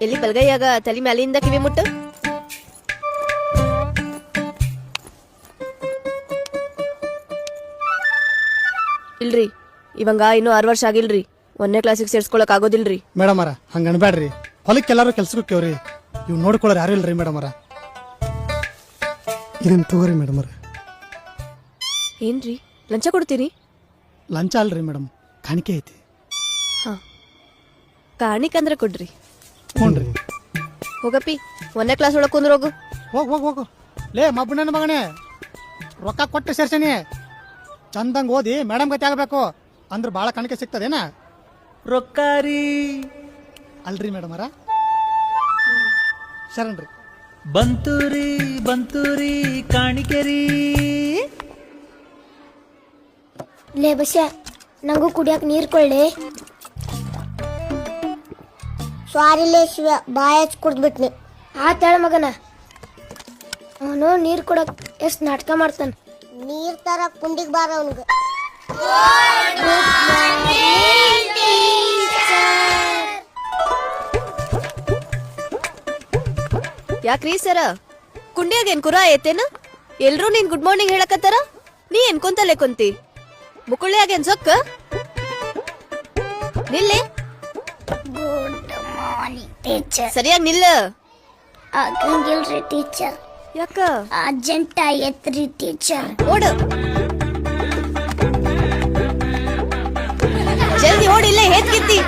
ಎಲ್ಲಿ ಬಲ್ಗೈಯಾಗ ತಲೆ ಮ್ಯಾಲಿಂದ ಕಿವಿ ಮುಟ್ಟು. ಇಲ್ರಿ ಇವಂಗ ಇನ್ನೂ 6 ವರ್ಷ ಆಗಿಲ್ರಿ. 1ನೇ ಕ್ಲಾಸಿಗೆ ಸೇರ್ಸ್ಕೊಳಕ್ ಆಗೋದಿಲ್ರಿ. ಮೇಡಮ್ ಅರ ಹಂಗ ಅನ್ಬೇಡ್ರಿ. ಹೊಲಕ್ಕೆ ಎಲ್ಲಾರು ಕೆಲ್ಸಕ್ಕೆ ಹೋಗ್ಯವ್ರಿ. ಇವ್ ನೋಡ್ಕೊಳ್ಳೋರು ಯಾರು ಇಲ್ರಿ ಮೇಡಮ್ ಅರ. ಇದನ್ ತಗೋರಿ ಮೇಡಮ್ ಅರ. ಏನ್ರಿ ಲಂಚ ಕೊಡ್ತೀರಿ? ಲಂಚ ಅಲ್ರಿ ಮೇಡಮ್, ಕಾಣಿಕೆ ಐತಿ. ಹಾ ಕಾಣಿಕಂದ್ರೆ ಕೊಡ್ರಿ. ಹ್ಞೂನ್ರಿ. ಹೋಗಪ್ಪಿ 1ನೇ ಕ್ಲಾಸ್ ಒಳಗ್ ಕುಂದ್ರೋಗು. ಹೋಗು ಲೇ ಮಬ್ಬಣ್ಣನ ಮಗನೇ, ರೊಕ್ಕ ಕೊಟ್ಟು ಸೇರ್ಸೇನಿ. ಚಂದಂಗ್ ಓದಿ ಮೇಡಮ್ ಗತಿ ಆಗಬೇಕು ಅಂದ್ರೆ ಭಾಳ ಕಾಣಿಕೆ ಸಿಗ್ತದೇನ? ರೊಕ್ಕಾರಿ ಅಲ್ರಿ ಮೇಡಮ್ ಅರ, ಶರಣ್ರಿ. ಬಂತೂರಿ ಕಾಣಿಕೆರಿ. ಲೇ ಬಸ್ಯ, ನಂಗೂ ಕುಡಿಯಕ್ ನೀರ್ ಕೊಳ್ಳಿ. ಸಾರಿಲೇ ಶಿವ, ಬಾಯ ಹಚ್ಚಿ ಕುಡ್ದ್ಬಿಟ್ನಿ. ಆತೇಳ ಮಗನ, ಅವನು ನೀರ್ ಕೊಡಕ್ ಎಷ್ಟ್ ನಾಟಕ ಮಾಡ್ತಾನ. ನೀರ್ ತರ ಕುಂಡಿಗ್ ಬಾರ ಅವನಿಗೆ. ಯಾಕ್ರೀ ಸರ, ಕುಂಡಿಯಾಗ ಏನ್ ಕುರ ಐತೇನ? ಎಲ್ರೂ ನೀನ್ ಗುಡ್ ಮಾರ್ನಿಂಗ್ ಹೇಳಕತ್ತಾರ, ನೀ ಏನ್ ಕುಂತಲ್ಲೇ ಕುಂತಿ? ಮುಕುಳ್ಳಿಯಾಗ ಏನ್ ಸೊಕ್ಕ? ನಿಲ್ಲಿ, ಗುಡ್ ಮಾರ್ನಿಂಗ್ ಟೀಚರ್. ಸರಿಯಾಗಿ ನಿಲ್ಲ. ಆಗಂಗಿಲ್ರಿ ಟೀಚರ್, ಯಾಕ? ಅರ್ಜೆಂಟ್ ಆಯ್ತ್ರಿ ಟೀಚರ್. ಓಡು, ಜಲ್ದಿ ಓಡಿಲ್ಲ, ಹೇತ್ಕಿತ್ತಿ.